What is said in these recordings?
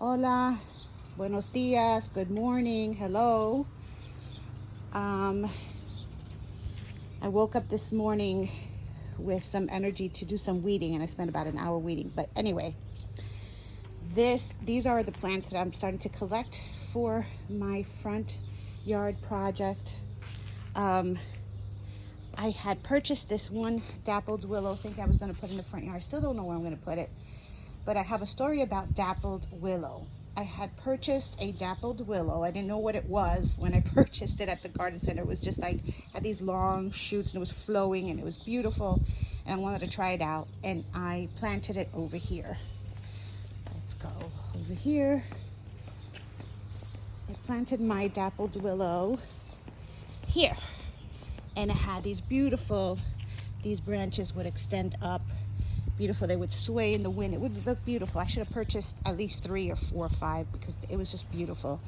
Hola, buenos dias, good morning, hello. I woke up this morning with some energy to do some weeding, and I spent about an hour weeding. But anyway, these are the plants that I'm starting to collect for my front yard project. I had purchased this one dappled willow, thinking I was going to put in the front yard. I still don't know where I'm going to put it, but I have a story about dappled willow. I had purchased a dappled willow. I didn't know what it was when I purchased it at the garden center. It was just like, had these long shoots and it was flowing and it was beautiful, and I wanted to try it out, and I planted it over here. Let's go over here. I planted my dappled willow here, and it had these branches would extend up. Beautiful. They would sway in the wind. It would look beautiful. I should have purchased at least 3 or 4 or 5 because it was just beautiful.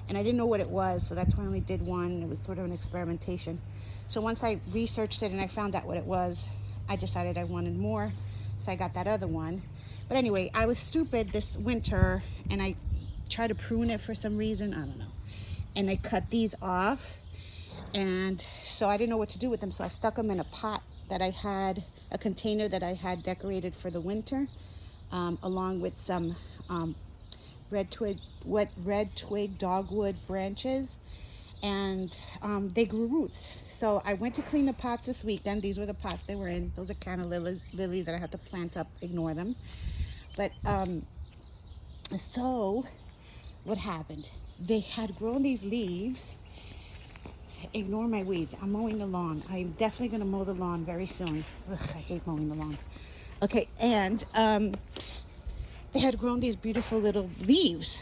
And I didn't know what it was, so that's why I only did one. It was sort of an experimentation. So once I researched it and I found out what it was, I decided I wanted more. So I got that other one. But anyway, I was stupid this winter and I tried to prune it for some reason. I don't know. And I cut these off. And so I didn't know what to do with them. So I stuck them in a pot that I had, a container that I had decorated for the winter, along with some red twig dogwood branches, and they grew roots. So I went to clean the pots this weekend. These were the pots they were in. Those are kind of lilies that I had to plant up. Ignore them. But so what happened? They had grown these leaves. Ignore my weeds. I'm mowing the lawn. I'm definitely going to mow the lawn very soon. Ugh, I hate mowing the lawn. Okay, and they had grown these beautiful little leaves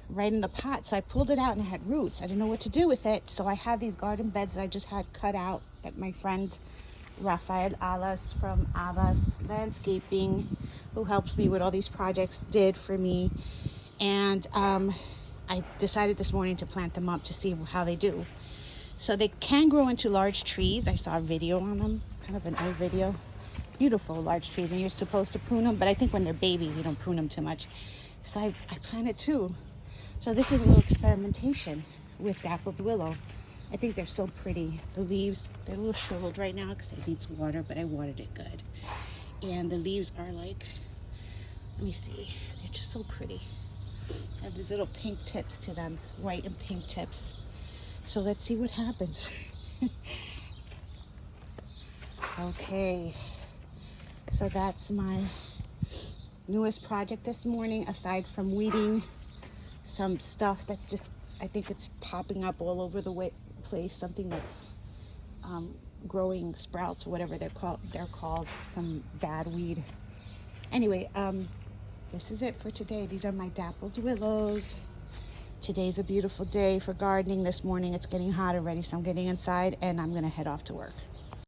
right in the pot. So I pulled it out and it had roots. I didn't know what to do with it. So I have these garden beds that I just had cut out that my friend Rafael Alas from Alas Landscaping, who helps me with all these projects, did for me. And I decided this morning to plant them up to see how they do. So they can grow into large trees. I saw a video on them, kind of an old video. Beautiful large trees, and you're supposed to prune them, but I think when they're babies, you don't prune them too much. So I planted 2. So this is a little experimentation with dappled willow. I think they're so pretty. The leaves, they're a little shriveled right now because it needs water, but I watered it good. And the leaves are like, let me see, they're just so pretty. They have these little pink tips to them, white and pink tips. So let's see what happens. Okay, so that's my newest project this morning, aside from weeding some stuff that's just, I think it's popping up all over the place, something that's growing sprouts or whatever they're called, some bad weed. Anyway, this is it for today. These are my dappled willows. Today's a beautiful day for gardening. This morning it's getting hot already, so I'm getting inside and I'm gonna head off to work.